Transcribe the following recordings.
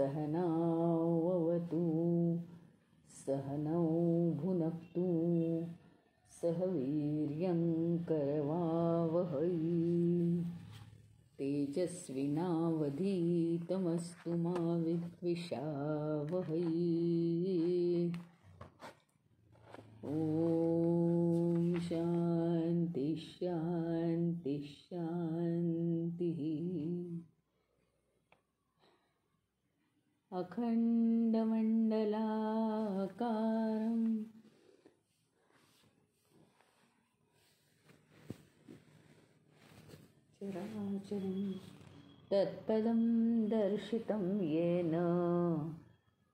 सहनाववतु सहनौ भुनक्तु सह वीर्यं करवावहै तेजस्विनावधीतमस्तु मा विद्विषावहै। ॐ शान्ति शान्ति शान्तिः। अखण्डमण्डलाकारं चराचरं तत्पदं दर्शितं येन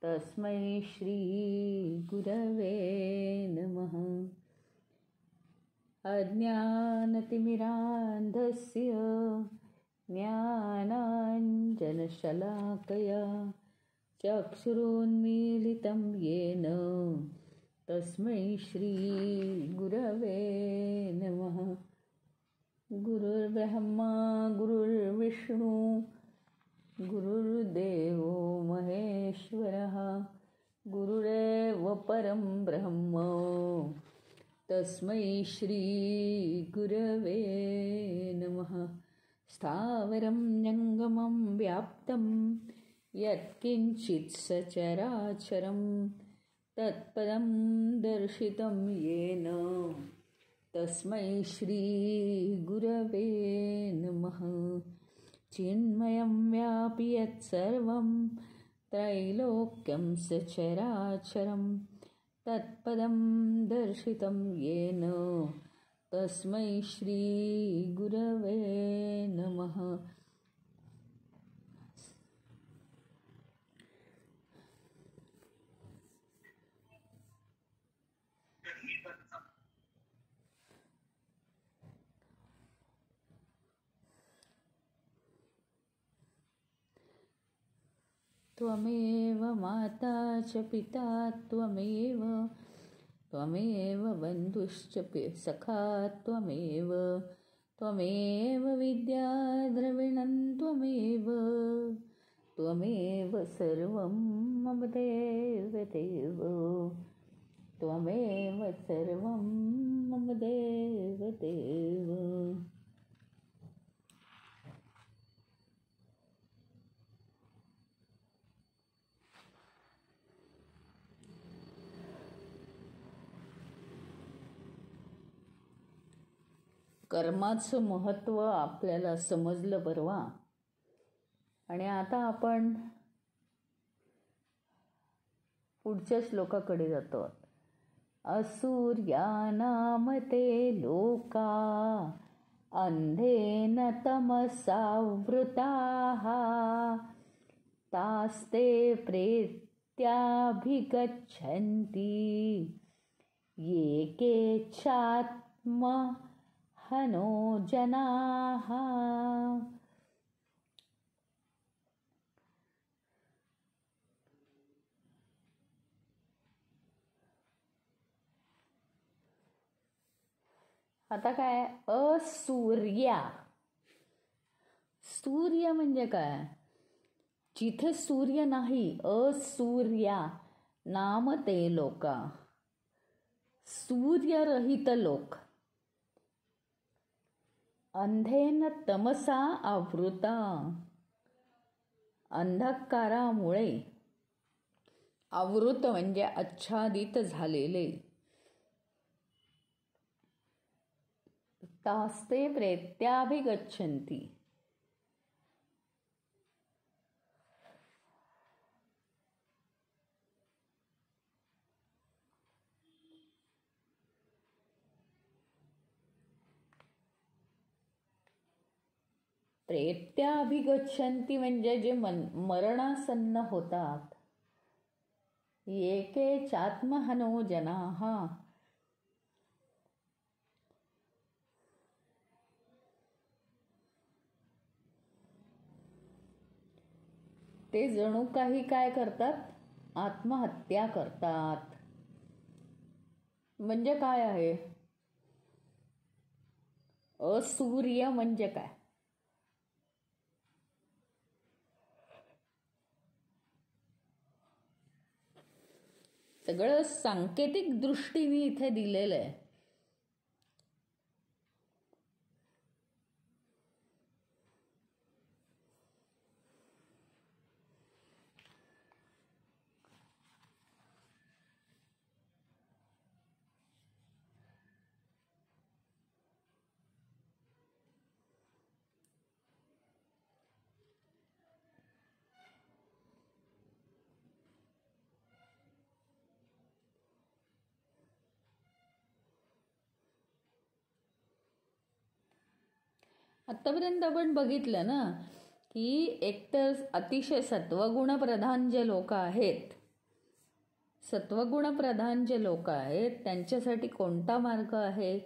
तस्मै श्रीगुरवे नमः। अज्ञानतिमिरान्धस्य ज्ञानाञ्जनशलाकया चक्षुरुन्मीलितं येन तस्मै श्रीगुरवे नमः। गुरुर्ब्रह्मा गुरुर्विष्णु गुरुर्देवो महेश्वरः गुरुरेव परं ब्रह्म तस्मै श्रीगुरवे नमः। स्थावरं जङ्गमं व्याप्तं यत्किञ्चित् सचराचरं तत्पदं दर्शितं येन तस्मै श्रीगुरवे नमः। चिन्मयं व्यापि यत्सर्वं त्रैलोक्यं सचराचरं तत्पदं दर्शितं येन तस्मै श्रीगुरवे नमः। त्वमेव माता च पिता त्वमेव त्वमेव बन्धुश्च सखा त्वमेव त्वमेव विद्या द्रविणं त्वमेव त्वमेव सर्वं मम देव देव त्वमेव सर्वं मम देव देव। कर्माचं महत्त्व आपल्याला समजलं परवा, आणि आता आपण पुढच्या श्लोकाकडे जातो। असूर्यानामते लोका अंधेन तमसावृताः तास्ते प्रेत्याभिगच्छन्ति ये केच्छात्म हनो जनाः। आता काय असूर्या, सूर्य म्हणजे काय? जिथे सूर्य नाही, असूर्या नाम ते लोका, सूर्यरहित लोक। अंधेन तमसा आवृता, अंधकारामुळे, आवृत म्हणजे आच्छादित झालेले। तास्ते प्रेत्याभिगच्छन्ति, प्रेत्याभिगच्छन्ति म्हणजे जे मरणासन्न होतात। येके चात्महनो जनाः, ते जणू काही काय करतात? आत्महत्या करतात। म्हणजे काय आहे? असूर्य म्हणजे काय? सगळं सांकेतिक दृष्टीने इथे दिलेलं आहे. आत्तापर्यंत आपण बघितलं ना की एकतर अतिशय सत्वगुणप्रधान जे लोक आहेत, सत्वगुणप्रधान जे लोक आहेत त्यांच्यासाठी कोणता मार्ग आहे?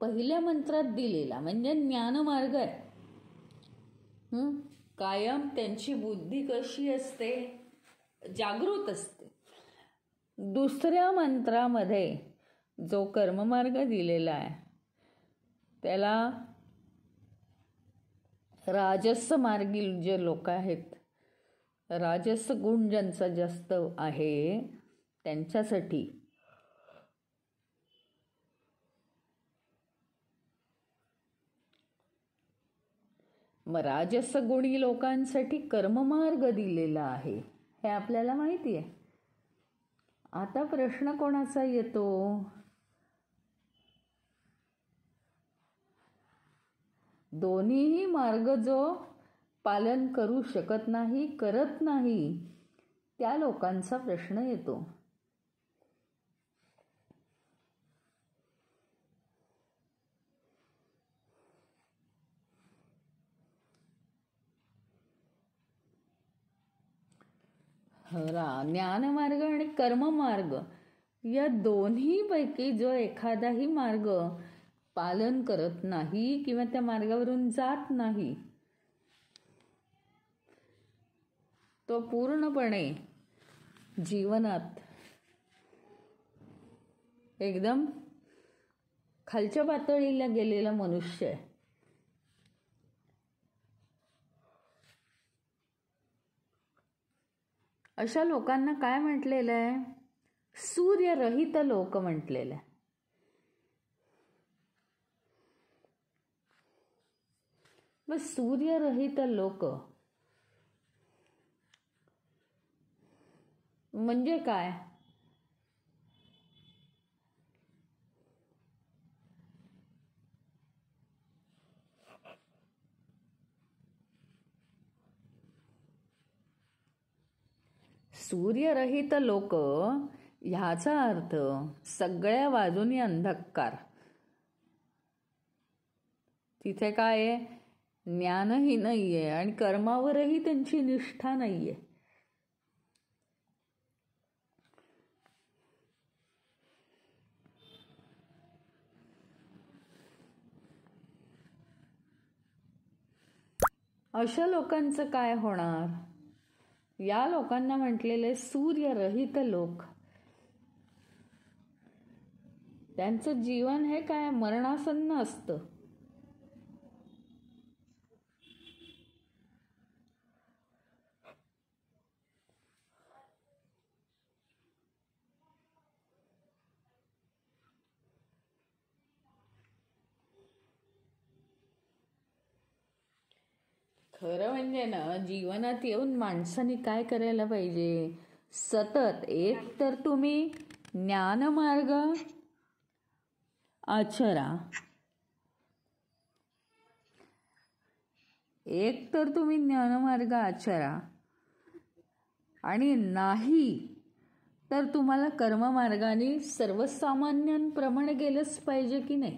पहिल्या मंत्रात दिलेला म्हणजे ज्ञानमार्ग आहे. कायम त्यांची बुद्धी कशी असते? जागृत असते. दुसऱ्या मंत्रामध्ये जो कर्ममार्ग दिलेला आहे त्याला राजस मार्गी जे लोक आहेत, राजस गुण ज्यांचा जास्त आहे त्यांच्यासाठी मग राजस गुणी लोकांसाठी कर्ममार्ग दिलेला आहे हे आपल्याला माहिती आहे. आता प्रश्न कोणाचा येतो? दोन्हीही मार्ग जो पालन करू शकत नाही, करत नाही, त्या लोकांचा प्रश्न येतो. ज्ञानमार्ग आणि कर्ममार्ग या दोन्हीपैकी जो एखादाही मार्ग पालन करत नाही किंवा त्या मार्गावरून जात नाही तो पूर्णपणे जीवनात एकदम खालच्या पातळीला गेलेला मनुष्य आहे. अशा लोकांना काय म्हटलेलं आहे? सूर्यरहित लोक म्हटलेलं आहे. मग सूर्यरहित लोक म्हणजे काय? सूर्यरहित लोक ह्याचा अर्थ सगळ्या बाजूनी अंधकार. तिथे काय आहे? ज्ञानही नाहीये आणि कर्मावरही त्यांची निष्ठा नाहीये. अशा लोकांचं काय होणार? या लोकांना म्हटलेले सूर्यरहित लोक. त्यांचं जीवन हे काय मरणासन्न असतं. खरं म्हणजे ना जीवनात येऊन माणसाने काय करायला पाहिजे? सतत एक तर तुम्ही ज्ञानमार्ग आचरा, एक तर तुम्ही ज्ञानमार्ग आचरा आणि नाही तर तुम्हाला कर्ममार्गाने सर्वसामान्यांप्रमाणे गेलंच पाहिजे की नाही?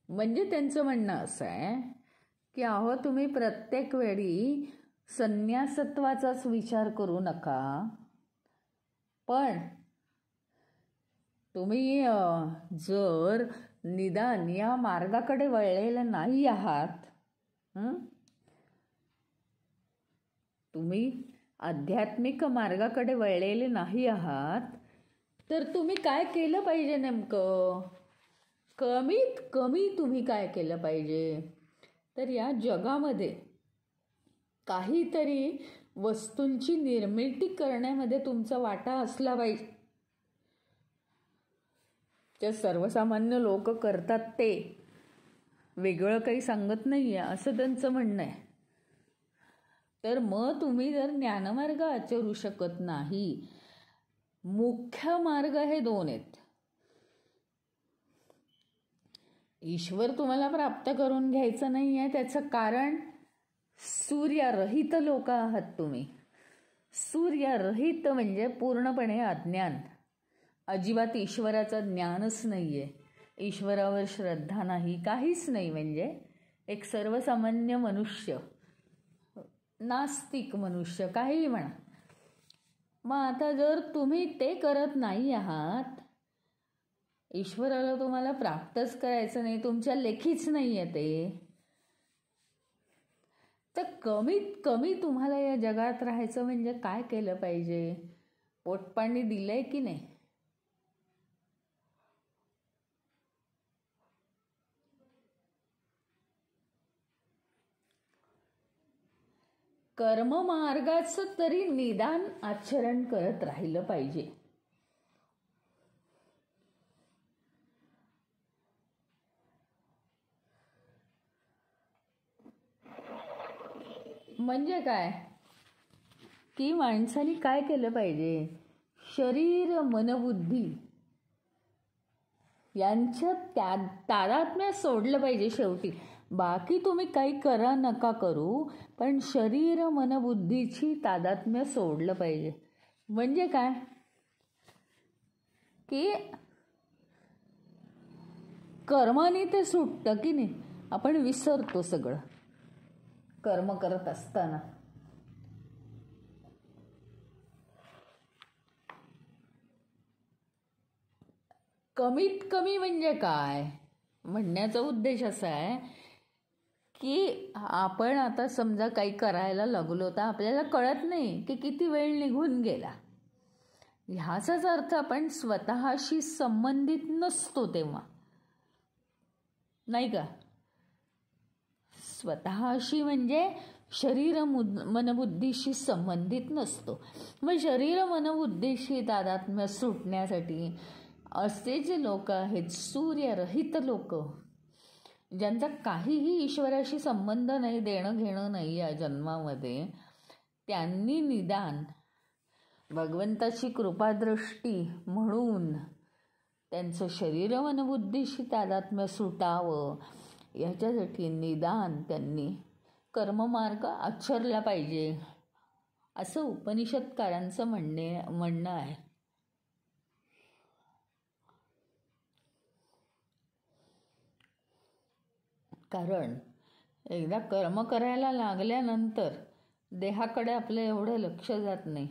म्हणजे त्यांचं म्हणणं असं आहे की अहो तुम्ही प्रत्येक वेळी संन्यासत्वाचाच विचार करू नका, पण तुम्ही जर निदान या मार्गाकडे वळलेले नाही आहात, तुम्ही आध्यात्मिक मार्गाकडे वळलेले नाही आहात तर तुम्ही काय केलं पाहिजे नेमकं? कमीत कमी तुम्ही काय केलं पाहिजे? तर या जगामध्ये काहीतरी वस्तूंची निर्मिती करण्यामध्ये तुमचा वाटा असला पाहिजे. जे सर्वसामान्य लोक करतात ते वेगळं काही सांगत नाही आहे असं त्यांचं म्हणणं आहे. तर मग तुम्ही जर ज्ञानमार्ग आचरू शकत नाही, मुख्य मार्ग हे दोन आहेत. ईश्वर तुम्हाला प्राप्त करून घ्यायचं नाही आहे, त्याचं कारण सूर्यरहित लोक आहात तुम्ही. सूर्यरहित म्हणजे पूर्णपणे अज्ञान. अजिबात ईश्वराचं ज्ञानच नाही आहे, ईश्वरावर श्रद्धा नाही, काहीच नाही. म्हणजे एक सर्वसामान्य मनुष्य, नास्तिक मनुष्य, काहीही म्हणा. मग आता जर तुम्ही ते करत नाही आहात, ईश्वराला तुम्हाला प्राप्तच करायचं नाही, तुमच्या लेखीच नाही आहे ते, तर कमीत कमी तुम्हाला या जगात राहायचं म्हणजे काय केलं पाहिजे? पोटपाणी दिलंय की नाही? कर्ममार्गाचं तरी निदान आचरण करत राहिलं पाहिजे. म्हणजे काय की माणसाने काय केलं पाहिजे? शरीर मनबुद्धी यांच्यात तादात्म्य सोडलं पाहिजे. शेवटी बाकी तुम्ही काही करा नका करू, पण शरीर मनबुद्धीची तादात्म्य सोडलं पाहिजे. म्हणजे काय की कर्माने ते सुटतं की नाही, आपण विसरतो सगळं कर्म करत असताना. कमीत कमी म्हणजे काय म्हणण्याचा उद्देश असा आहे की आपण आता समजा काही करायला लागलो तर आपल्याला कळत नाही की किती वेळ निघून गेला. ह्याचाच अर्थ आपण स्वतःशी संबंधित नसतो तेव्हा, नाही का? स्वतःशी म्हणजे शरीर मनबुद्धीशी संबंधित नसतो. मग शरीर मनबुद्धीशी तादात्म्य सुटण्यासाठी असे जे लोक आहेत, सूर्यरहित लोक, ज्यांचा काहीही ईश्वराशी संबंध नाही, देणं घेणं नाही या जन्मामध्ये, त्यांनी निदान भगवंताची कृपादृष्टी म्हणून त्यांचं शरीर मनबुद्धीशी तादात्म्य सुटावं, ह्याच्यासाठी निदान त्यांनी कर्ममार्ग आचरला पाहिजे, असं उपनिषदकारांचं म्हणणं आहे. कारण एकदा कर्म करायला लागल्यानंतर देहाकडे आपलं एवढं लक्ष जात नाही.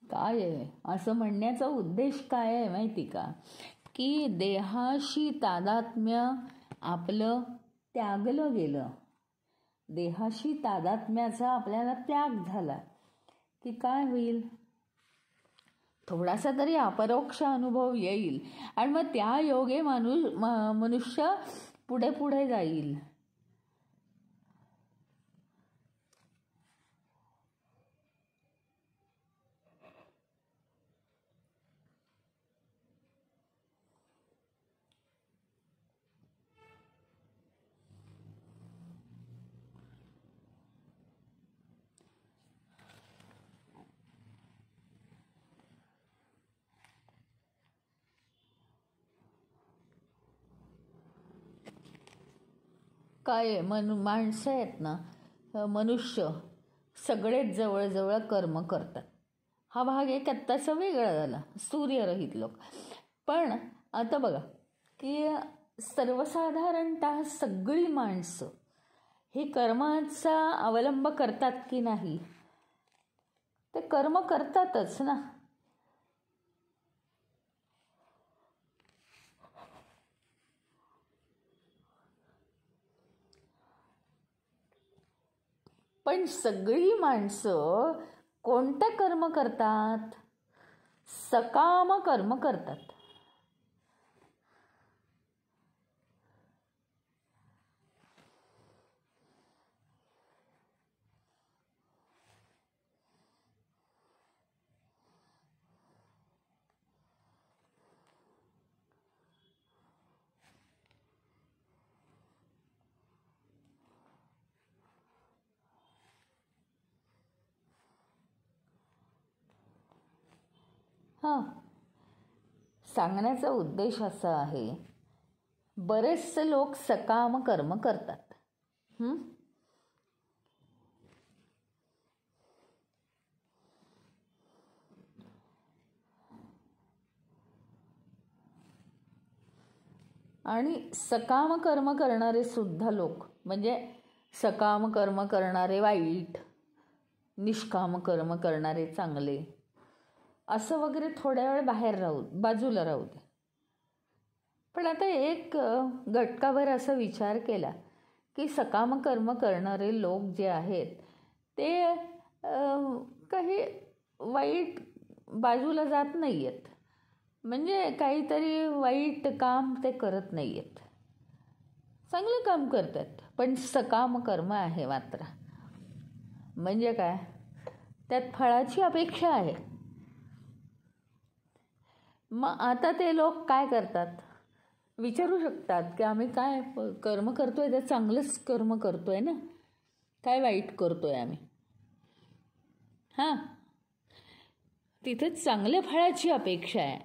काय आहे असं म्हणण्याचा उद्देश काय आहे माहिती का? की देहाशी तादात्म्य आपलं त्यागलं गेलं, देहाशी तादात्म्याचा आपल्याला त्याग झाला की काय होईल? थोडासा तरी अपरोक्ष अनुभव येईल आणि मग त्या योगे मनुष्य पुढे पुढे जाईल. काय आहे, माणसं आहेत ना, मनुष्य सगळेच जवळजवळ कर्म करतात. हा भाग एक आत्ताचा वेगळा झाला, सूर्यरहित लोक. पण आता बघा की सर्वसाधारणतः सगळी माणसं ही कर्माचा अवलंब करतात की नाही? ते कर्म करतातच ना. पण सगळी माणसं कोणते कर्म करतात? सकाम कर्म करतात. हां, सांगण्याचा उद्देश असा आहे, बरेचसे लोक सकाम कर्म करतात. आणि सकाम कर्म करणारे सुद्धा लोक, म्हणजे सकाम कर्म करणारे वाईट, निष्काम कर्म करणारे चांगले, असं वगैरे थोड्या वेळ बाजूला राहू दे. पण आता एक गटकाभर असा विचार केला की सकाम कर्म करणारे लोक जे आहेत ते काही वाईट बाजूला जात नाही आहेत, म्हणजे काहीतरी वाईट काम ते करत नाही आहेत, चांगलं काम करतात. पण सकाम कर्म आहे मात्र, म्हणजे काय, त्यात फळाची अपेक्षा आहे. मग आता ते लोक काय करतात? विचारू शकतात की आम्ही काय कर्म करतोय, ते चांगलंच कर्म करतोय ना, काय वाईट करतोय आम्ही? हां, तिथेच चांगल्या फळाची अपेक्षा आहे.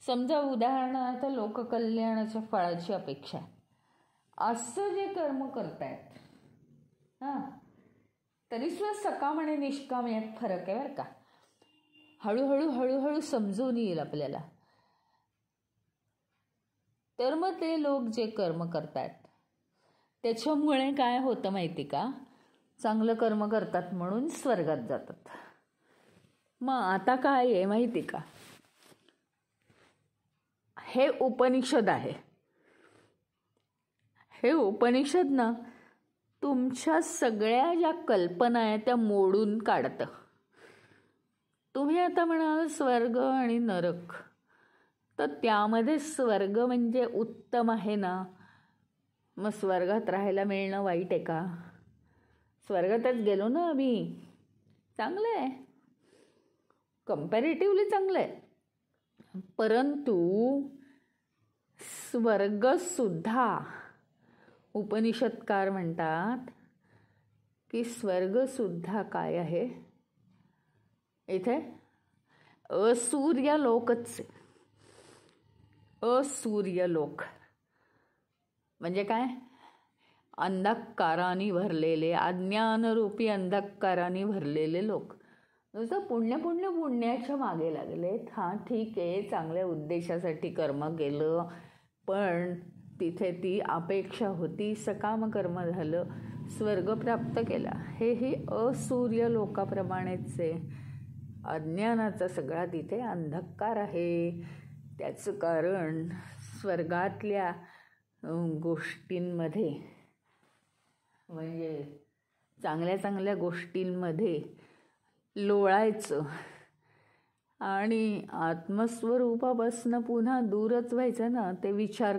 समजा उदाहरणार्थ लोककल्याणाच्या फळाची अपेक्षा आहे, असं जे कर्म करतायत, हां, तरी सुद्धा सकाम आणि निष्काम यात फरक आहे बरं का. हळूहळू समजून येईल आपल्याला. तर मग ते लोक जे कर्म करतात त्याच्यामुळे काय होतं माहिती का? चांगलं कर्म करतात म्हणून स्वर्गात जातात. मग आता काय आहे माहिती का? हे उपनिषद आहे. हे उपनिषद ना तुमच्या सगळ्या ज्या कल्पना आहेत त्या मोडून काढतं. तुम्ही आता म्हणाल स्वर्ग आणि नरक, तर त्यामध्ये स्वर्ग म्हणजे उत्तम आहे ना, मग स्वर्गात राहायला मिळणं वाईट आहे का? स्वर्गातच गेलो ना आम्ही, चांगलं आहे, कंपॅरेटिव्हली चांगलं आहे. परंतु स्वर्गसुद्धा उपनिषदकार म्हणतात की स्वर्गसुद्धा काय आहे, इथे असूर्यलोकच. असूर्यलोक म्हणजे काय? अंधकाराने भरलेले, अज्ञानरूपी अंधकाराने भरलेले लोक. नुसतं पुण्याच्या मागे लागलेत. हां, ठीक आहे, चांगल्या उद्देशासाठी कर्म केलं, पण तिथे ती अपेक्षा होती, सकाम कर्म झालं, स्वर्ग प्राप्त केला. हेही असूर्य लोकाप्रमाणेच आहे. अज्ञानाचा सगळा तिथे अंधकार आहे. त्याचं कारण स्वर्गातल्या गोष्टींमध्ये, म्हणजे चांगल्या गोष्टींमध्ये लोळायचं आणि आत्मस्वरूपापासून पुन्हा दूरच व्हायचं ना. ते विचार,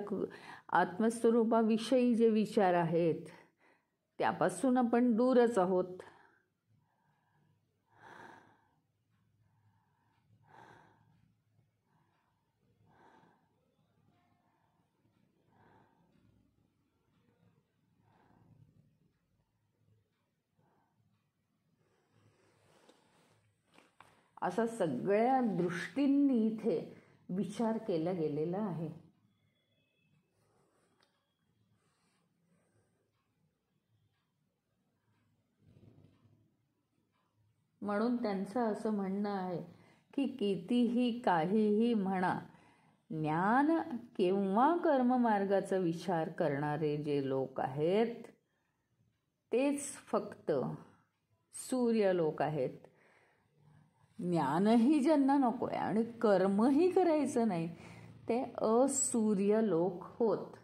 आत्मस्वरूपाविषयी जे विचार आहेत त्यापासून आपण दूरच आहोत. असा सगळ्या दृष्टींनी इथे विचार केला गेलेला आहे. म्हणून त्यांचं असं म्हणणं आहे की कितीही काहीही म्हणा, ज्ञान किंवा कर्ममार्गाचा विचार करणारे जे लोक आहेत तेच फक्त सूर्यलोक आहेत. ज्ञानही ज्यांना नको आहे आणि कर्मही करायचं नाही ते असूर्यलोक होत.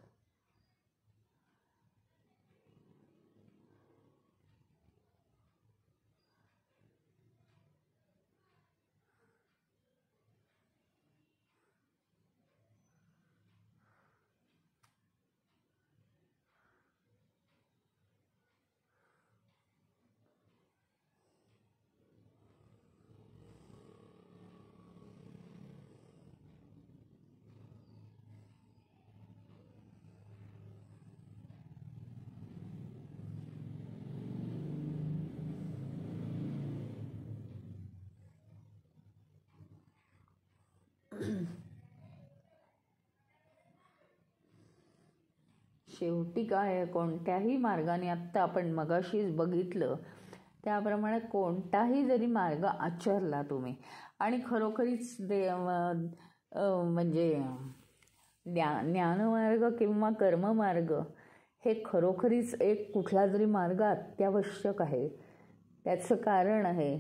शेवटी काय आहे, कोणत्याही मार्गाने आत्ता आपण मगाशीच बघितलं त्याप्रमाणे कोणताही जरी मार्ग आचरला तुम्ही आणि खरोखरीच म्हणजे ज्ञानमार्ग किंवा कर्ममार्ग हे खरोखरीच एक कुठला जरी मार्ग अत्यावश्यक आहे. त्याचं कारण आहे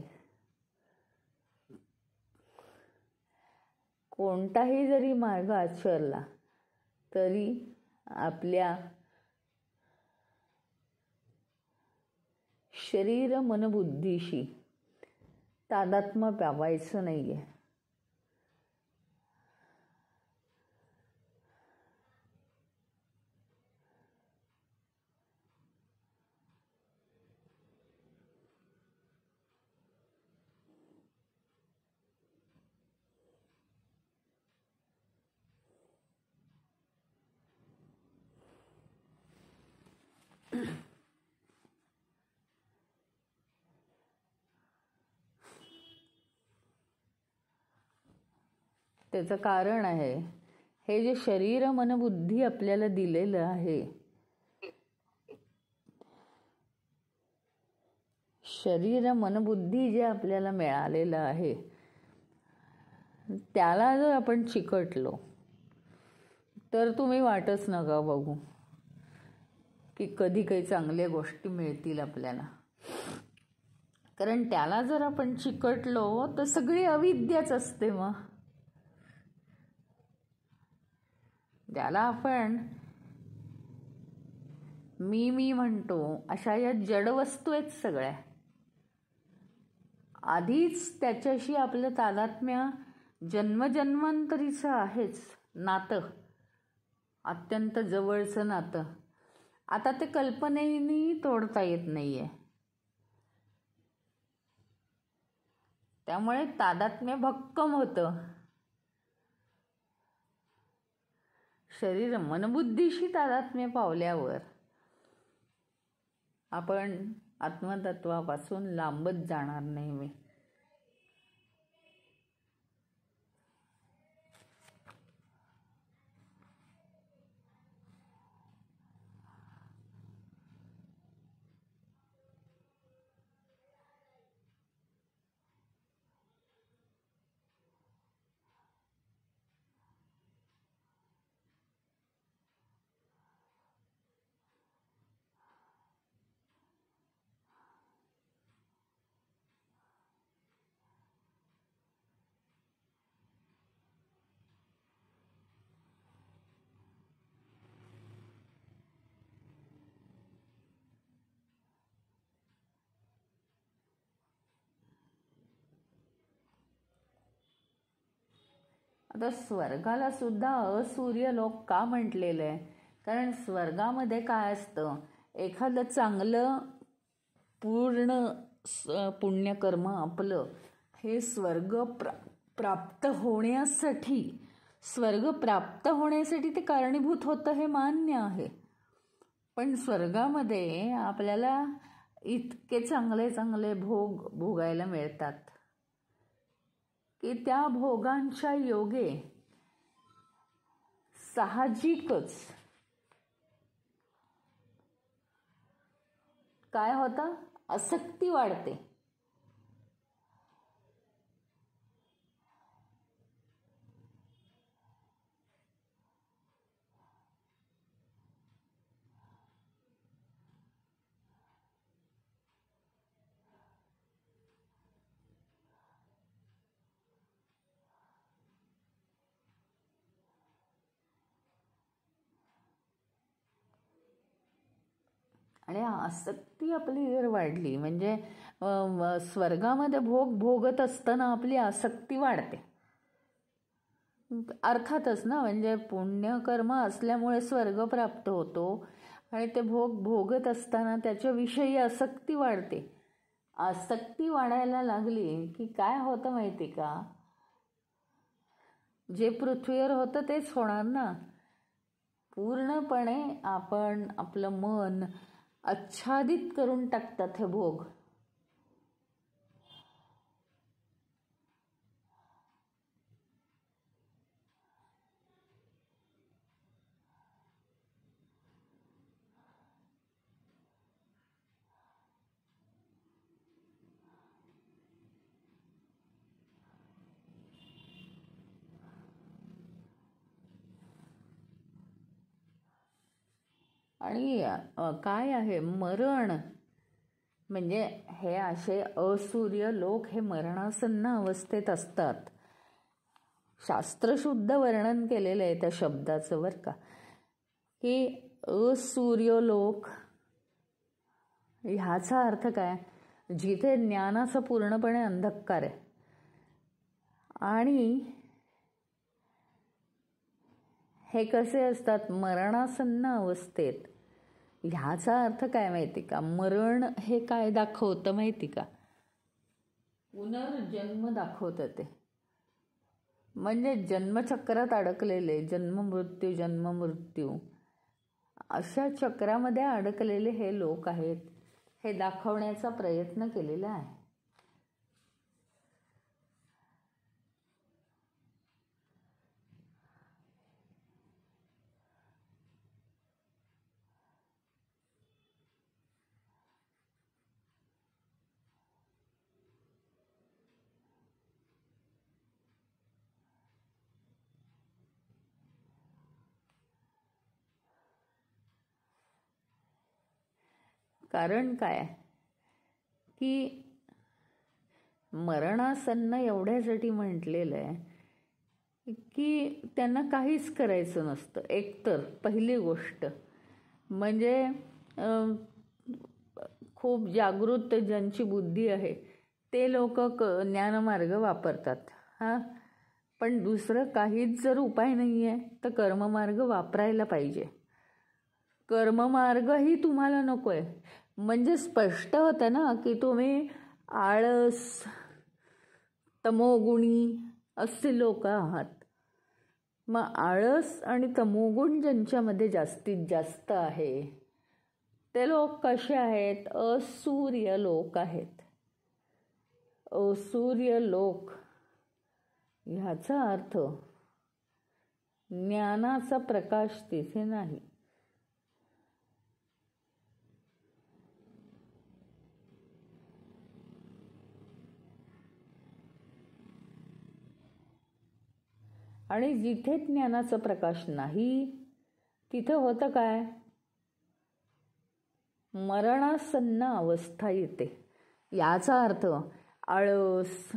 कोणताही जरी मार्ग आचरला तरी आपल्या शरीर मनबुद्धीशी तादात्म्य पावायचं नाही आहे. त्याचं कारण आहे हे जे शरीर मनबुद्धी आपल्याला दिलेलं आहे, शरीर मनबुद्धी जे आपल्याला मिळालेलं आहे त्याला जर आपण चिकटलो तर तुम्ही वाटच नका बघू की कधी काही चांगल्या गोष्टी मिळतील आपल्याला. कारण त्याला जर आपण चिकटलो तर सगळी अविद्याच असते. मग त्याला आपण मी म्हणतो अशा या जड वस्तू आहेत सगळ्या. आधीच त्याच्याशी आपलं तादात्म्य जन्मजन्मांतरीचं आहेच नातं, अत्यंत जवळचं नातं. आता ते कल्पनेनी तोडता येत नाहीये. त्यामुळे तादात्म्य भक्कम होतं. शरीर मनबुद्धीशी तादात्म्य पावल्यावर आपण आत्मतत्वापासून लांबच जाणार नेहमी. आता स्वर्गाला सुद्धा असूर्यलोक का म्हटलेलं आहे? कारण स्वर्गामध्ये काय असतं, एखादं चांगलं पूर्ण पुण्यकर्म आपलं हे स्वर्ग प्राप्त होण्यासाठी ते कारणीभूत होतं हे मान्य आहे. पण स्वर्गामध्ये आपल्याला इतके चांगले चांगले भोग भोगायला मिळतात की त्या भोगांच्या योगे साहजिकच काय होतं, आसक्ती वाढते. आणि आसक्ती आपली जर वाढली म्हणजे स्वर्गामध्ये भोग भोगत असताना आपली आसक्ती वाढते. अर्थातच ना, म्हणजे पुण्यकर्म असल्यामुळे स्वर्ग प्राप्त होतो आणि ते भोग भोगत असताना त्याच्याविषयी आसक्ती वाढते. आसक्ती वाढायला लागली की काय होतं माहिती का, जे पृथ्वीवर होतं तेच होणार ना. पूर्णपणे आपण आपलं मन आच्छादित करून टाकतात हे भोग. आणि काय आहे मरण म्हणजे हे असे असूर्य लोक हे मरणासन्न अवस्थेत असतात. शास्त्रशुद्ध वर्णन केलेलं आहे त्या शब्दाचं बरं का, की असूर्य लोक ह्याचा अर्थ काय, जिथे ज्ञानाचा पूर्णपणे अंधकार आहे आणि हे कसे असतात मरणासन्न अवस्थेत. ह्याचा अर्थ काय माहिती का, मरण हे काय दाखवतं माहिती का, पुनर्जन्म दाखवतं ते. म्हणजे जन्मचक्रात अडकलेले, जन्ममृत्यू अशा चक्रामध्ये अडकलेले हे लोक आहेत, हे दाखवण्याचा प्रयत्न केलेला आहे. कारण काय की मरणासन्न एवढ्यासाठी म्हटलेलं आहे की त्यांना काहीच करायचं नसतं. एकतर पहिली गोष्ट म्हणजे खूप जागृत ज्यांची बुद्धी आहे ते लोक ज्ञानमार्ग वापरतात. पण दुसरं काहीच जर उपाय नाही आहे तर कर्ममार्ग वापरायला पाहिजे. कर्ममार्गही तुम्हाला नको आहे म्हणजे स्पष्ट होतं ना की तुम्ही आळस तमोगुणी असे लोक आहात. मग आळस आणि तमोगुण ज्यांच्यामध्ये जास्तीत जास्त आहे ते लोक कसे आहेत, असूर्य लोक आहेत. असूर्य लोक ह्याचा अर्थ ज्ञानाचा प्रकाश तिथे नाही. आणि जिथे ज्ञानाचा प्रकाश नाही तिथं होतं काय, मरणासन्न अवस्था येते. याचा अर्थ आळस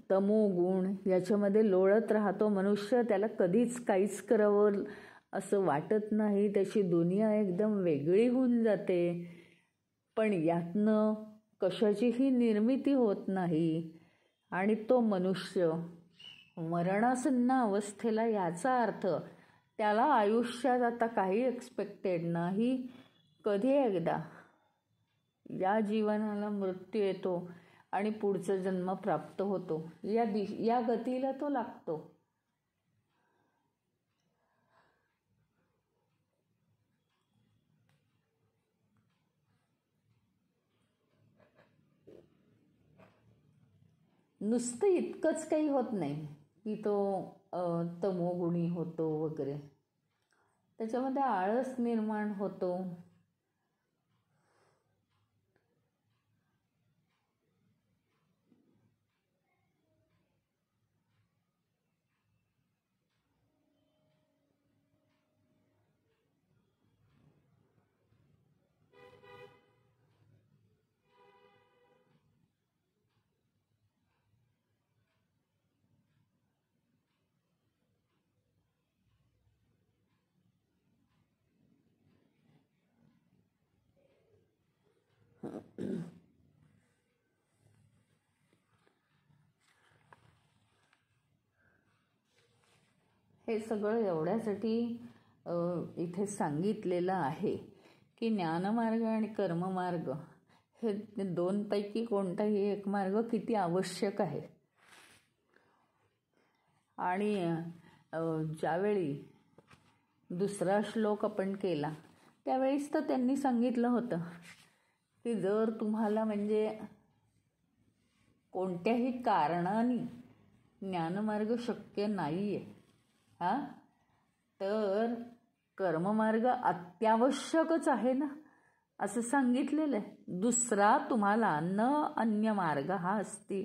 तमोगुण याच्यामध्ये लोळत राहतो मनुष्य, त्याला कधीच काहीच करावं असं वाटत नाही, त्याची दुनिया एकदम वेगळी होऊन जाते. पण यातनं कशाचीही निर्मिती होत नाही आणि तो मनुष्य मरणासन्न अवस्थेला. याचा अर्थ त्याला आयुष्यात आता काही एक्सपेक्टेड नाही. कधी एकदा या जीवनाला मृत्यू येतो आणि पुढचा जन्म प्राप्त होतो. या गतीला तो लागतो. नुसतं इतकंच काही होत नाही की तो तमोगुणी होतो वगैरे, त्याच्यामध्ये आळस निर्माण होतो. हे सगळं एवढ्यासाठी इथे सांगितलेलं आहे की ज्ञानमार्ग आणि कर्ममार्ग हे दोनपैकी कोणताही एक मार्ग किती आवश्यक आहे. आणि ज्यावेळी दुसरा श्लोक आपण केला त्यावेळीच तर त्यांनी सांगितलं होतं की जर तुम्हाला म्हणजे कोणत्याही कारणाने ज्ञानमार्ग शक्य नाही आहे तर कर्ममार्ग अत्यावश्यकच आहे ना, असं सांगितलेलं आहे. दुसरा तुम्हाला न अन्य मार्ग हा असती,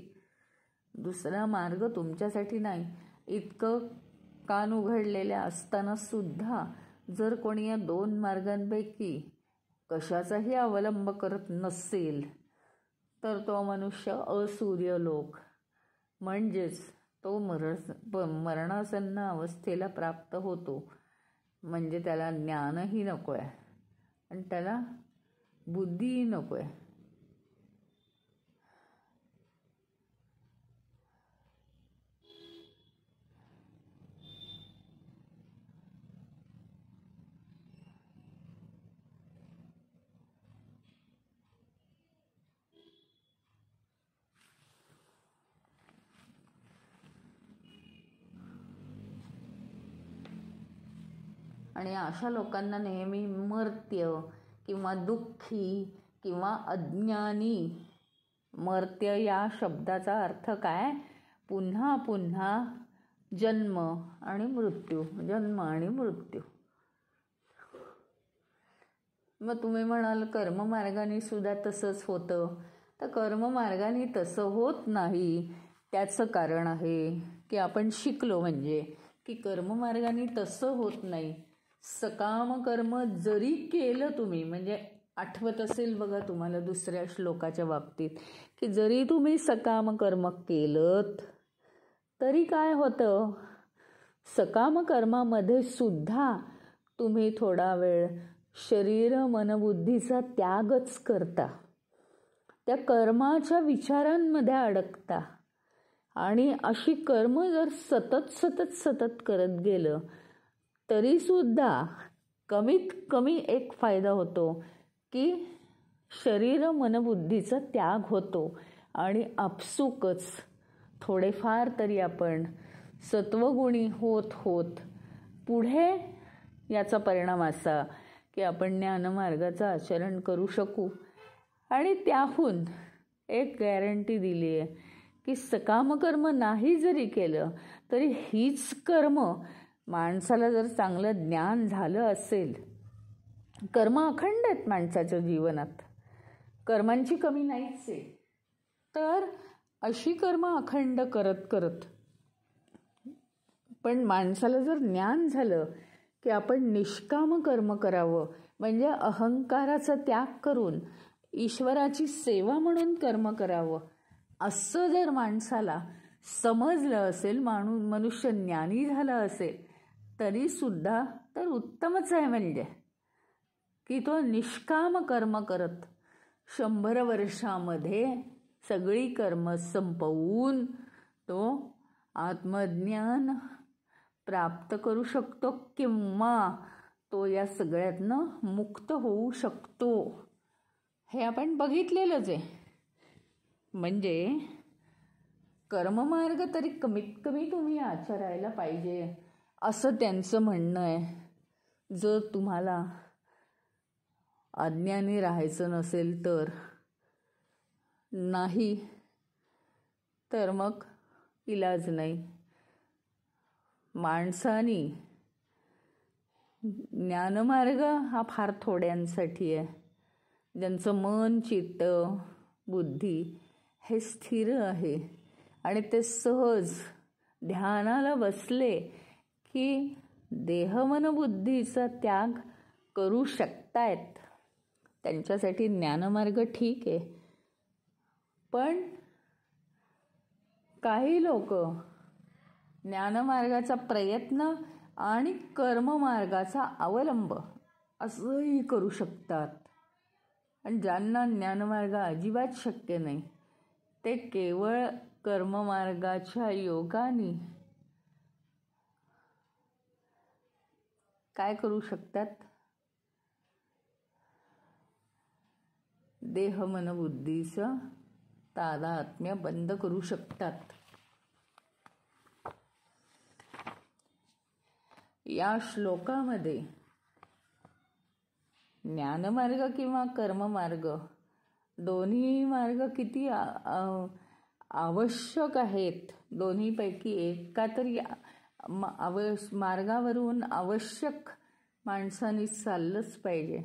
दुसरा मार्ग तुमच्यासाठी नाही. इतकं कान उघडलेल्या असताना सुद्धा जर कोणी या दोन मार्गांपैकी कशाचाही अवलंब करत नसेल तर तो मनुष्य असूर्यलोक म्हणजेच तो मरणासन्न अवस्थेला प्राप्त होतो. म्हणजे त्याला ज्ञानही नको आहे आणि त्याला बुद्धीही नको आहे. आणि अशा लोकांना नेहमी मर्त्य किंवा दुःखी किंवा अज्ञानी, मर्त्य या शब्दाचा अर्थ काय, पुन्हा पुन्हा जन्म आणि मृत्यू, जन्म आणि मृत्यू. मग तुम्ही म्हणाल कर्ममार्गाने सुद्धा तसंच होतं, तर कर्ममार्गाने तसं होत नाही. त्याचं कारण आहे की आपण शिकलो म्हणजे की कर्ममार्गाने तसं होत नाही. सकाम कर्म जरी केलं तुम्ही, म्हणजे आठवत असेल बघा तुम्हाला दुसऱ्या श्लोकाच्या बाबतीत की जरी तुम्ही सकाम कर्म केलं तरी काय होतं, सकाम कर्मामध्ये सुद्धा तुम्ही थोडा वेळ शरीर मनबुद्धीचा त्यागच करता, त्या कर्माच्या विचारांमध्ये अडकता. आणि अशी कर्म जर सतत करत गेलं तरीसुद्धा कमीत कमी एक फायदा होतो की शरीर मनबुद्धीचा त्याग होतो आणि आपसुकच थोडेफार तरी आपण सत्वगुणी होत होत पुढे याचा परिणाम असा की आपण ज्ञानमार्गाचं आचरण करू शकू. आणि त्याहून एक गॅरंटी दिली आहे की सकामकर्म नाही जरी केलं तरी हीच कर्म माणसाला जर चांगलं ज्ञान झालं असेल, कर्म अखंड आहेत माणसाच्या जीवनात, कर्मांची कमी नाहीच आहे, तर अशी कर्म अखंड करत करत पण माणसाला जर ज्ञान झालं की आपण निष्काम कर्म करावं, म्हणजे अहंकाराचा त्याग करून ईश्वराची सेवा म्हणून कर्म करावं, असं जर माणसाला समजलं असेल, मनुष्य ज्ञानी झाला असेल तरी सुद्धा तर उत्तमच आहे. म्हणजे की तो निष्काम कर्म करत 100 वर्षामध्ये सगळी कर्म संपवून तो आत्मज्ञान प्राप्त करू शकतो किंवा तो या सगळ्यातनं मुक्त होऊ शकतो. हे आपण बघितलेलंच आहे. म्हणजे कर्ममार्ग तरी कमीत कमी तुम्ही आचरायला पाहिजे असं त्यांचं म्हणणं आहे. जर तुम्हाला अज्ञानी राहायचं नसेल तर नाही, तर मग इलाज नाही. माणसानी ज्ञानमार्ग हा फार थोड्यांसाठी आहे, ज्यांचं मन चित्त बुद्धी हे स्थिर आहे आणि ते सहज ध्यानाला बसले की देहमनबुद्धीचा त्याग करू शकतायत, त्यांच्यासाठी ज्ञानमार्ग ठीक आहे. पण काही लोक ज्ञानमार्गाचा प्रयत्न आणि कर्ममार्गाचा अवलंब असंही करू शकतात. आणि ज्यांना ज्ञानमार्ग अजिबात शक्य नाही ते केवळ कर्ममार्गाच्या योगाने काय करू शकतात? देह मन बुद्धीचं तादात्म्य बंद करू शकतात. या श्लोकामध्ये ज्ञानमार्ग किंवा कर्ममार्ग दोन्ही मार्ग किती आवश्यक आहेत, दोन्हीपैकी एका तरी मार्गावरून आवश्यक माणसाने चाललंच पाहिजे,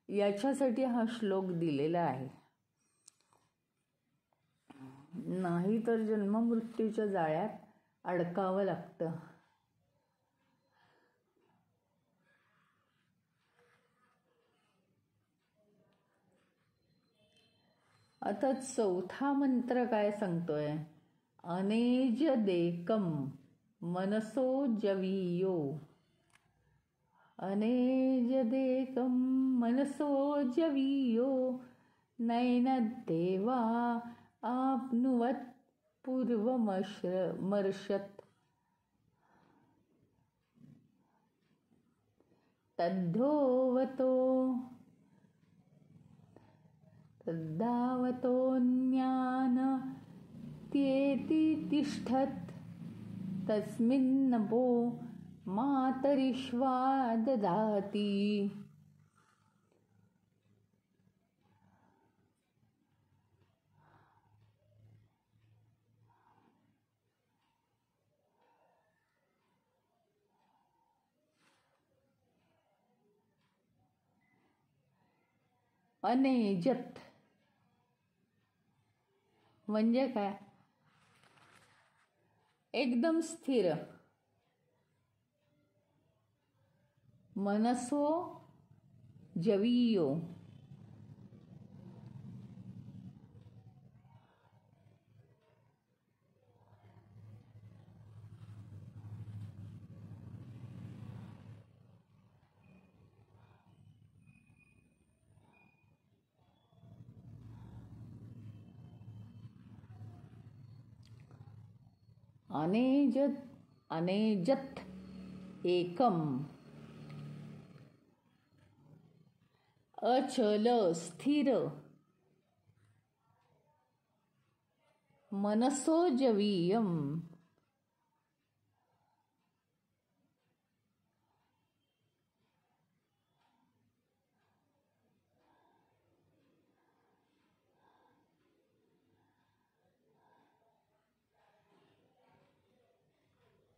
याच्यासाठी हा श्लोक दिलेला आहे. नाही तर जन्ममृत्यूच्या जाळ्यात अडकावं लागतं. आता चौथा मंत्र काय सांगतोय? अनेज देकम मनसो जवीयो. अनेज देकम मनसो जवीयो नैनदेवा आपनुवत पूर्वमर्षत. तद्धोवतो तद्धावतोऽन्यान त्येति तिष्ठत् तस्मिन्नपो मातरिश्वा ददाति. अनेजत म्हणजे काय? एकदम स्थिर. मनसो जवीयो अनेजत एकम अचल स्थिर. मनसो जवीयम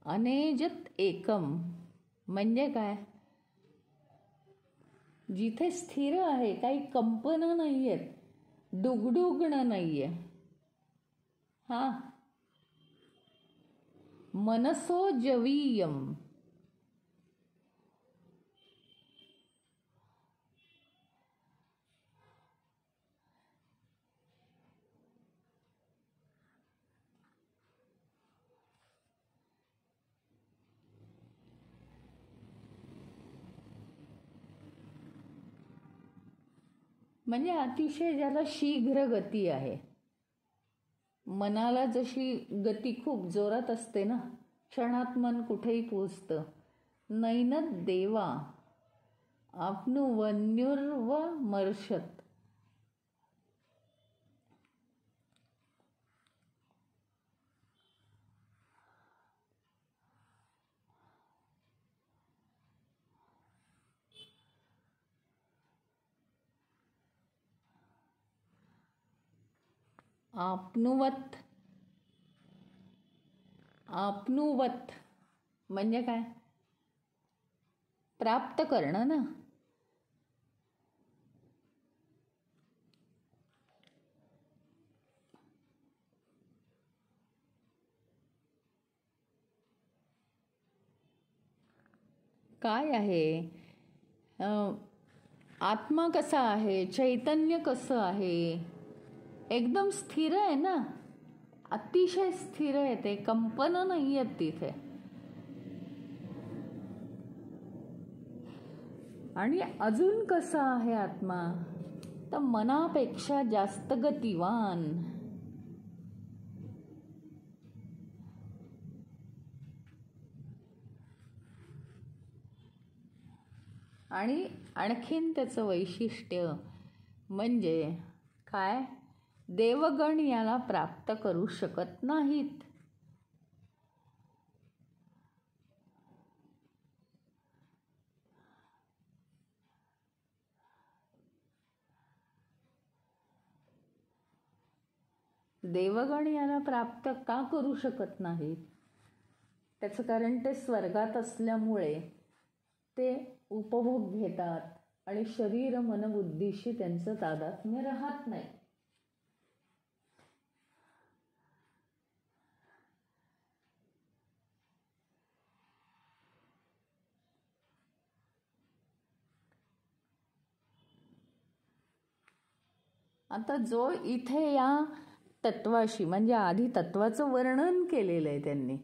अनेजत एकम म्हणजे काय? जिथे स्थिर आहे, काही कंपनं नाही आहेत, डुगडुगणं नाही आहे. हा मनसो जवीयम म्हणजे अतिशय ज्याला शीघ्र गती आहे. मनाला जशी गती खूप जोरात असते ना, क्षणात मन कुठेही पोचतं. नैनद देवा आपनु वन्युर्व मर्षत. आपनुवत आपनुवत म्हणजे काय? प्राप्त करणं ना. काय आहे? आत्मा कसा आहे, चैतन्य कसं आहे? एकदम स्थिर आहे ना, अतिशय स्थिर आहे ते, कंपनं नाही आहेत तिथे. आणि अजून कसा आहे आत्मा? तर मनापेक्षा जास्त गतिवान. आणि आणखीन त्याचं वैशिष्ट्य म्हणजे काय, देवगण याला प्राप्त करू शकत नाहीत. देवगण याला प्राप्त का करू शकत नाहीत? त्याचं कारण ते स्वर्गात असल्यामुळे ते उपभोग घेतात आणि शरीर मनबुद्धीशी त्यांचं तादात्म्य राहत नाही. आता जो इथे या तत्वाशी म्हणजे आधी तत्वाचं वर्णन केलेलं आहे त्यांनी,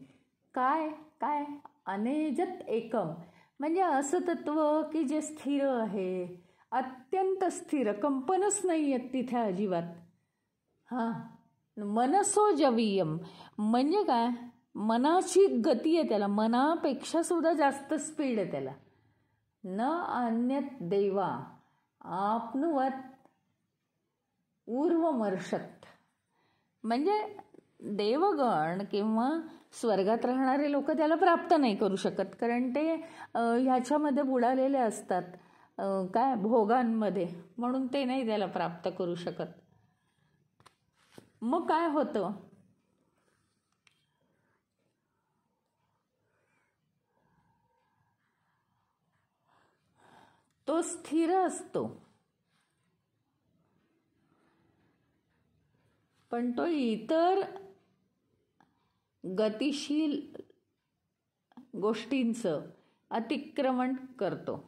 काय काय अनेजत एकम, म्हणजे असं तत्व की जे स्थिर आहे, अत्यंत स्थिर, कंपनच नाही आहेत तिथे अजिबात. हां, मनसो जवीयम म्हणजे काय, मनाची गती आहे त्याला, मनापेक्षा सुद्धा जास्त स्पीड आहे त्याला. न अन्यत देवा आपनुवत ऊर्वमर्षत, म्हणजे देवगण किंवा स्वर्गात राहणारे लोक त्याला प्राप्त नाही करू शकत, कारण ते ह्याच्यामध्ये बुडालेले असतात, काय भोगांमध्ये, म्हणून ते नाही त्याला प्राप्त करू शकत. मग काय होतं, तो स्थिर असतो, पण तो इतर गतिशील गोष्टींचं अतिक्रमण करतो.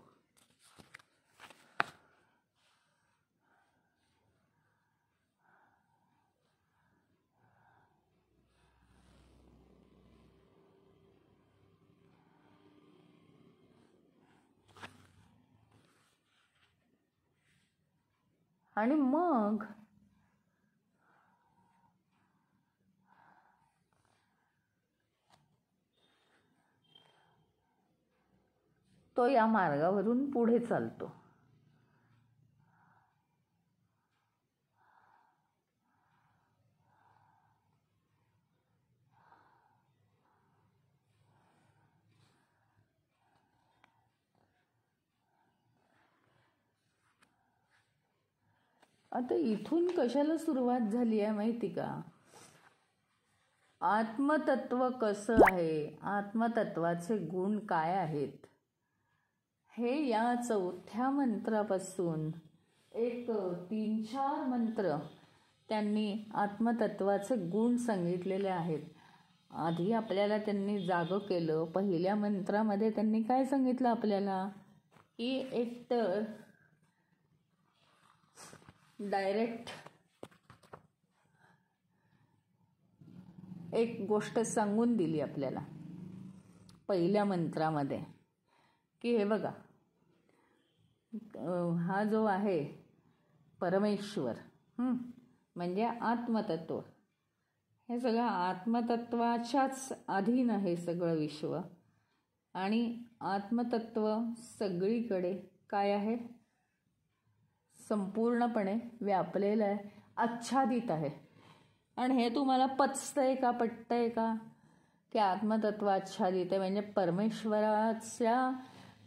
आणि मग तो या मार्गावरून पुढे चालतो. आता इथून कशाला सुरुवात झाली आहे माहिती का, आत्मतत्व कसं आहे, आत्मतत्वाचे गुण काय आहेत, हे या 4थ्या मंत्रापासून एक 3-4 मंत्र त्यांनी आत्मतत्वाचे गुण सांगितलेले आहेत. आधी आपल्याला त्यांनी जागं केलं. पहिल्या मंत्रामध्ये त्यांनी काय सांगितलं आपल्याला, की एकतर डायरेक्ट एक गोष्ट सांगून दिली आपल्याला पहिल्या मंत्रामध्ये, की हे बघा, हा जो आहे परमेश्वर म्हणजे आत्मतत्व, हे सगळं आत्मतत्वाच्याच अधीन आहे सगळं विश्व. आणि आत्मतत्व सगळीकडे काय आहे, संपूर्णपणे व्यापलेलं आहे, आच्छादित आहे. आणि हे तुम्हाला पचतंय का, पटतंय का, की आत्मतत्व आच्छादित आहे म्हणजे परमेश्वराच्या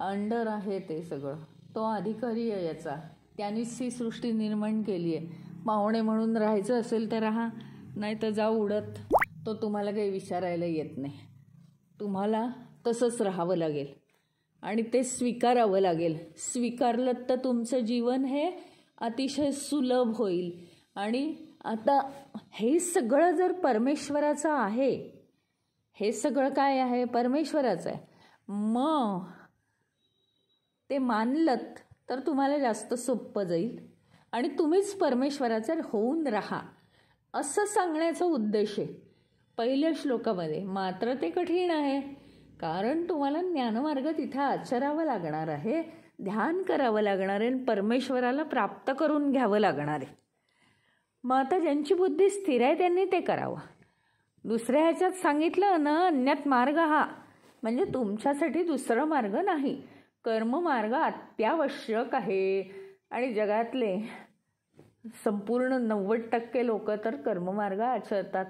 अंडर आहे ते सगळं, तो अधिकारी आहे याचा, त्यानेच ही सृष्टी निर्माण केली आहे. पाहुणे म्हणून राहायचं असेल तर राहा, नाही तर जाऊ उडत, तो तुम्हाला काही विचारायला येत नाही. तुम्हाला तसंच राहावं लागेल आणि ते स्वीकारावं लागेल. स्वीकारलं तर तुमचं जीवन हे अतिशय सुलभ होईल. आणि आता हे सगळं जर परमेश्वराचं आहे, हे सगळं काय आहे, परमेश्वराचं आहे, मग ते मानलत तर तुम्हाला जास्त सोपं जाईल आणि तुम्हीच परमेश्वराचे होऊन राहा, असं सांगण्याचा उद्देश आहे पहिल्या श्लोकामध्ये. मात्र ते कठीण आहे, कारण तुम्हाला ज्ञानमार्ग तिथे आचरावा लागणार आहे. ध्यान करावं लागणार आहे आणि परमेश्वराला प्राप्त करून घ्यावं लागणार आहे. मग आता ज्यांची बुद्धी स्थिर आहे त्यांनी ते करावं. दुसऱ्या ह्याच्यात सांगितलं ना, अन्यत मार्ग हा, म्हणजे तुमच्यासाठी दुसरा मार्ग नाही. कर्ममार्ग अत्यावश्यक आहे. आणि जगातले संपूर्ण 90% लोक तर कर्ममार्ग आचरतात.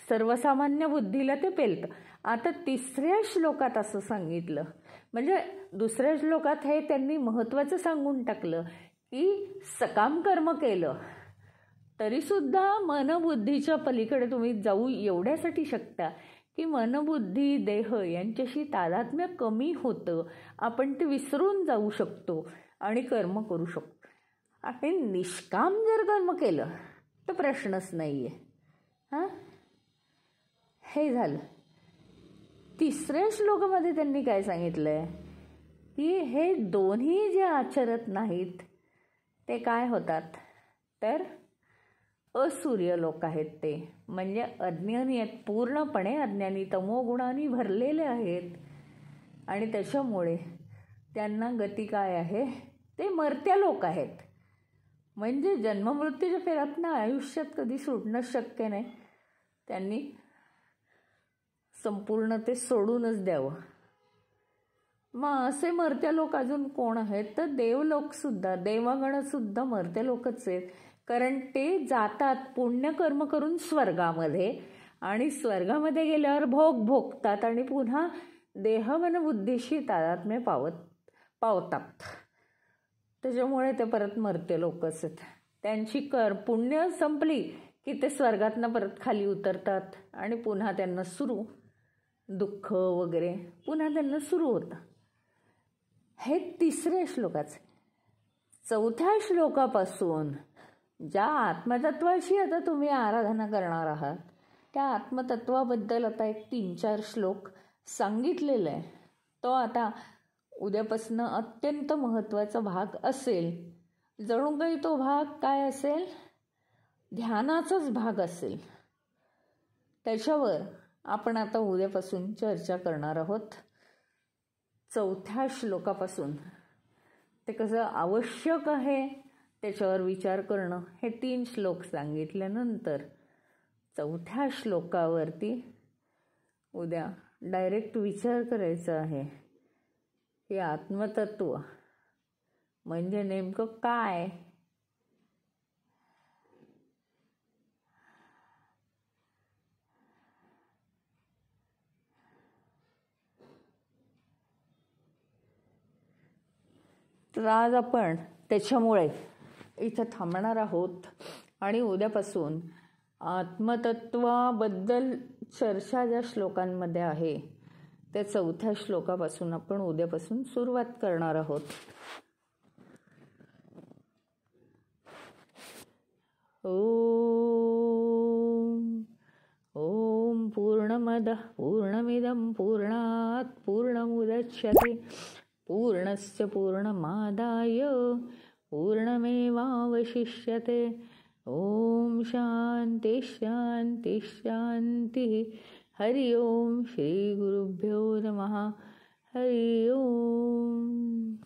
सर्वसामान्य बुद्धीला ते पेलतं. आता तिसऱ्या श्लोकात असं सांगितलं, म्हणजे दुसऱ्या श्लोकात हे त्यांनी महत्त्वाचं सांगून टाकलं की सकाम कर्म केलं तरीसुद्धा मनबुद्धीच्या पलीकडे तुम्ही जाऊ एवढ्यासाठी शकता की मनबुद्धी देह यांच्याशी तादात्म्य कमी होतं. आपण ते विसरून जाऊ शकतो आणि कर्म करू शकतो. आणि निष्काम जर कर्म केलं तर प्रश्नच नाही आहे. हां, हे झालं. तिसऱ्या श्लोकामध्ये त्यांनी काय सांगितलं आहे की हे दोन्ही जे आचरत नाहीत ते काय होतात तर असूर्य लोक आहेत. ते म्हणजे अज्ञानी आहेत, पूर्णपणे अज्ञानी, तमोगुणांनी भरलेले आहेत. आणि त्याच्यामुळे त्यांना गती काय आहे, ते मर्त्य लोक आहेत. म्हणजे जन्ममृत्यूच्या फेऱ्यातनं आयुष्यात कधी सुटणं शक्य नाही. त्यांनी संपूर्ण ते सोडूनच द्यावं. मग असे मर्त्य लोक अजून कोण आहेत तर देवलोकसुद्धा, देवगणसुद्धा मर्त्य लोकच आहेत. कारण ते जातात पुण्यकर्म करून स्वर्गामध्ये आणि स्वर्गामध्ये गेल्यावर भोग भोगतात आणि पुन्हा देहमनबुद्धीशी तादात्म्य पावतात. त्याच्यामुळे ते परत मर्त्य लोकच आहेत. त्यांची पुण्य संपली की ते स्वर्गातनं परत खाली उतरतात आणि पुन्हा त्यांना सुरू दुःख वगैरे पुन्हा त्यांना सुरू होतं. हे तिसऱ्या श्लोकाचे. चौथ्या श्लोकापासून ज्या आत्मतत्वाशी आता तुम्ही आराधना करणार आहात त्या आत्मतत्वाबद्दल आता एक 3-4 श्लोक सांगितलेला आहे. तो आता उद्यापासून अत्यंत महत्त्वाचा भाग असेल. जणू काही तो भाग काय असेल, ध्यानाचाच भाग असेल. त्याच्यावर आपण आता उद्यापासून चर्चा करणार आहोत. चौथ्या श्लोकापासून ते कसं आवश्यक आहे त्याच्यावर विचार करणं. हे 3 श्लोक सांगितल्यानंतर चौथ्या श्लोकावरती उद्या डायरेक्ट विचार करायचा आहे की आत्मतत्व म्हणजे नेमकं काय. तर आज आपण त्याच्यामुळे इथं थांबणार आहोत आणि उद्यापासून आत्मतत्वाबद्दल चर्चा ज्या श्लोकांमध्ये आहे त्या चौथ्या श्लोकापासून आपण उद्यापासून सुरुवात करणार आहोत. ओम पूर्णमदः पूर्णमिदं पूर्णात् पूर्णमुदच्यते पूर्णस्य पूर्णमादाय पूर्णमेवावशिष्यते. ओम शांति शांति शांति. हरि ओम. श्री गुरुभ्यो नमः. हरि ओम.